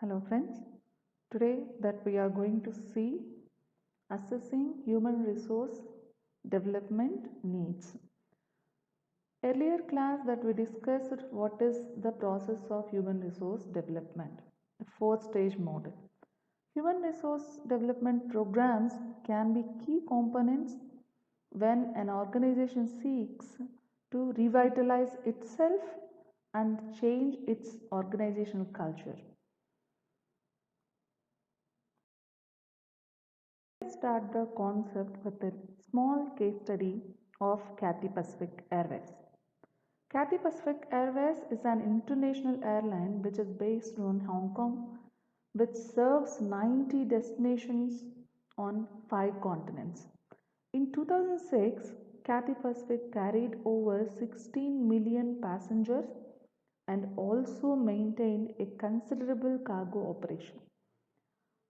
Hello friends, today that we are going to see assessing human resource development needs. Earlier class that we discussed what is the process of human resource development, the 4-stage model. Human resource development programs can be key components when an organization seeks to revitalize itself and change its organizational culture. Let's start the concept with a small case study of Cathay Pacific Airways. Cathay Pacific Airways is an international airline which is based on Hong Kong, which serves 90 destinations on 5 continents. In 2006, Cathay Pacific carried over 16 million passengers and also maintained a considerable cargo operation.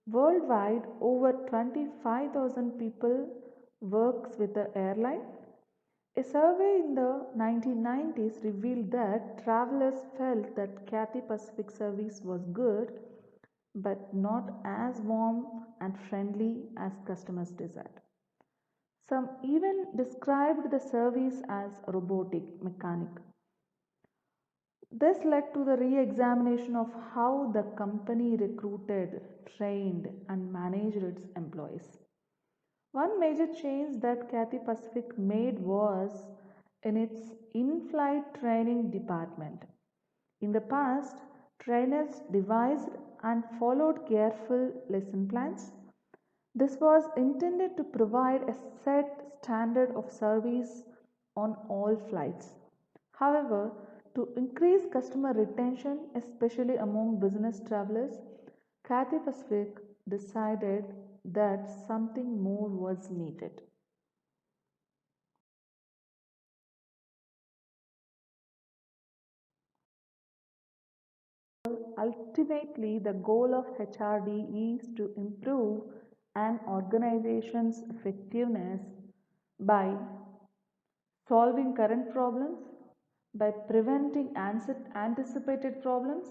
Worldwide, over 25,000 people works with the airline. A survey in the 1990s revealed that travelers felt that Cathay Pacific service was good but not as warm and friendly as customers desired. Some even described the service as robotic, mechanic. This led to the re-examination of how the company recruited, trained and managed its employees. One major change that Cathay Pacific made was in its in-flight training department. In the past, trainers devised and followed careful lesson plans. This was intended to provide a set standard of service on all flights. However, to increase customer retention, especially among business travelers, Cathay Pacific decided that something more was needed. Ultimately, the goal of HRD is to improve an organization's effectiveness by solving current problems, by preventing anticipated problems,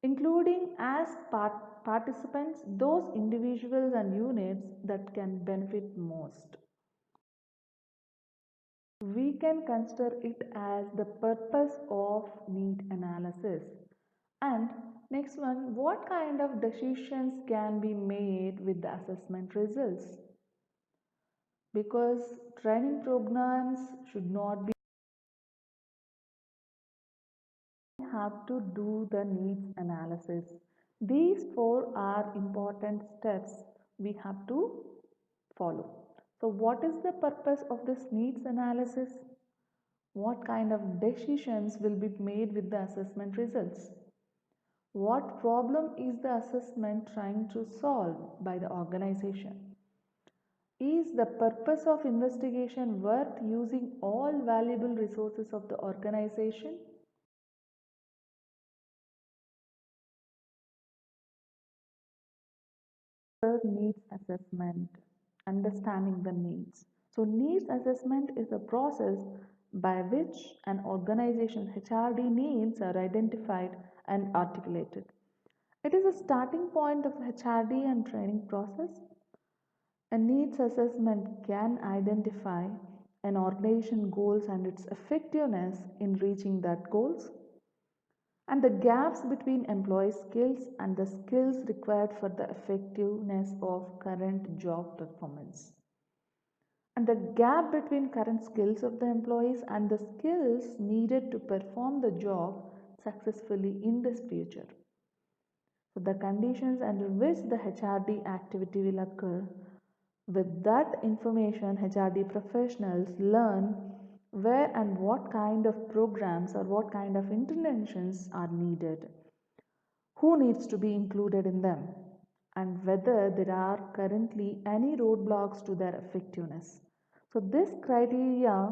including as participants those individuals and units that can benefit most. We can consider it as the purpose of need analysis. And next one, what kind of decisions can be made with the assessment results? Because training programs should not be have to do the needs analysis. These 4 are important steps we have to follow. So what is the purpose of this needs analysis? What kind of decisions will be made with the assessment results? What problem is the assessment trying to solve by the organization? Is the purpose of investigation worth using all valuable resources of the organization? Needs assessment, understanding the needs. So needs assessment is a process by which an organization's HRD needs are identified and articulated. It is a starting point of the HRD and training process. A needs assessment can identify an organization goals and its effectiveness in reaching that goals, and the gaps between employee skills and the skills required for the effectiveness of current job performance, and the gap between current skills of the employees and the skills needed to perform the job successfully in this future. So the conditions under which the HRD activity will occur. With that information, HRD professionals learn where and what kind of programs or what kind of interventions are needed, who needs to be included in them, and whether there are currently any roadblocks to their effectiveness. So this criteria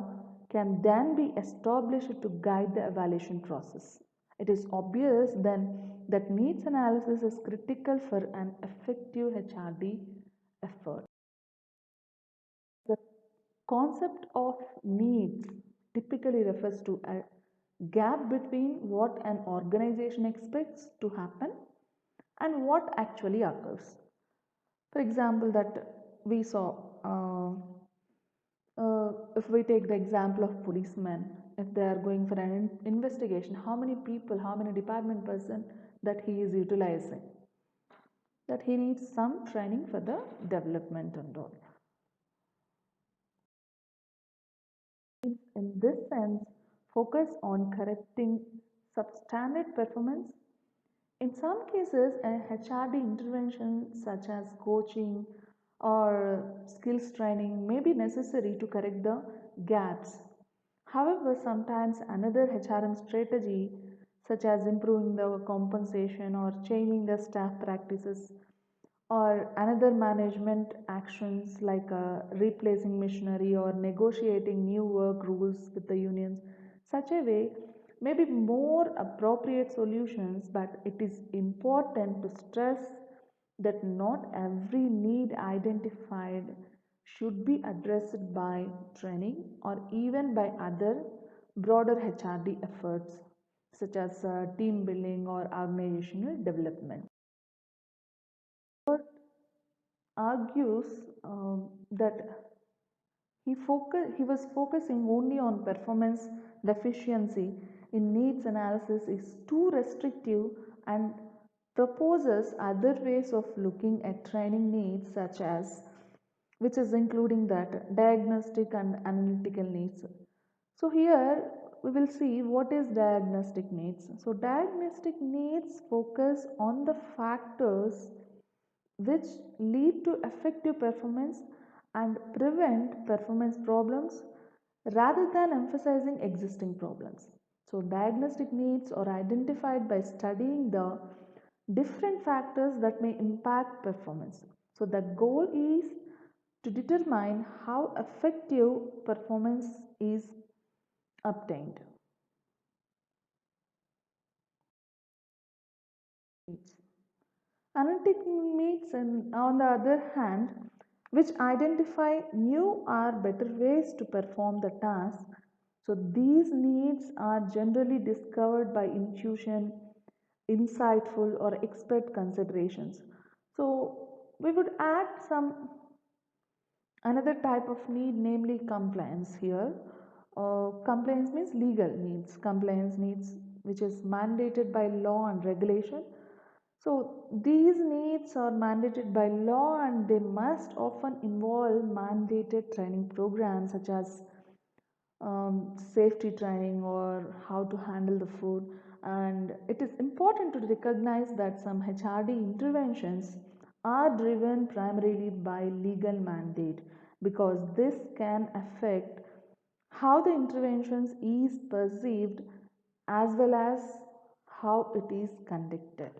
can then be established to guide the evaluation process. It is obvious then that needs analysis is critical for an effective HRD effort. The concept of needs typically refers to a gap between what an organization expects to happen and what actually occurs. For example, that we saw, if we take the example of policemen, if they are going for an investigation, how many people, how many department person that he is utilizing, that he needs some training for the development and all. In this sense, focus on correcting substandard performance. In some cases, a HRD intervention such as coaching or skills training may be necessary to correct the gaps. However, sometimes another HRM strategy, such as improving the compensation or changing the staff practices, or another management actions like replacing machinery or negotiating new work rules with the unions, such a way may be more appropriate solutions, but it is important to stress that not every need identified should be addressed by training or even by other broader HRD efforts such as team building or organizational development. Argues that he was focusing only on performance deficiency in needs analysis is too restrictive and proposes other ways of looking at training needs, such as, which is including that diagnostic and analytical needs. So here we will see what is diagnostic needs. So diagnostic needs focus on the factors which lead to effective performance and prevent performance problems rather than emphasizing existing problems. So, diagnostic needs are identified by studying the different factors that may impact performance. So, the goal is to determine how effective performance is obtained. Analytic needs, on the other hand, which identify new or better ways to perform the task. So, these needs are generally discovered by intuition, insightful, or expert considerations. So, we would add some another type of need, namely compliance here. Compliance means legal needs, compliance needs, which is mandated by law and regulation. So, these needs are mandated by law and they must often involve mandated training programs such as safety training or how to handle the food. And it is important to recognize that some HRD interventions are driven primarily by legal mandate, because this can affect how the interventions is perceived as well as how it is conducted.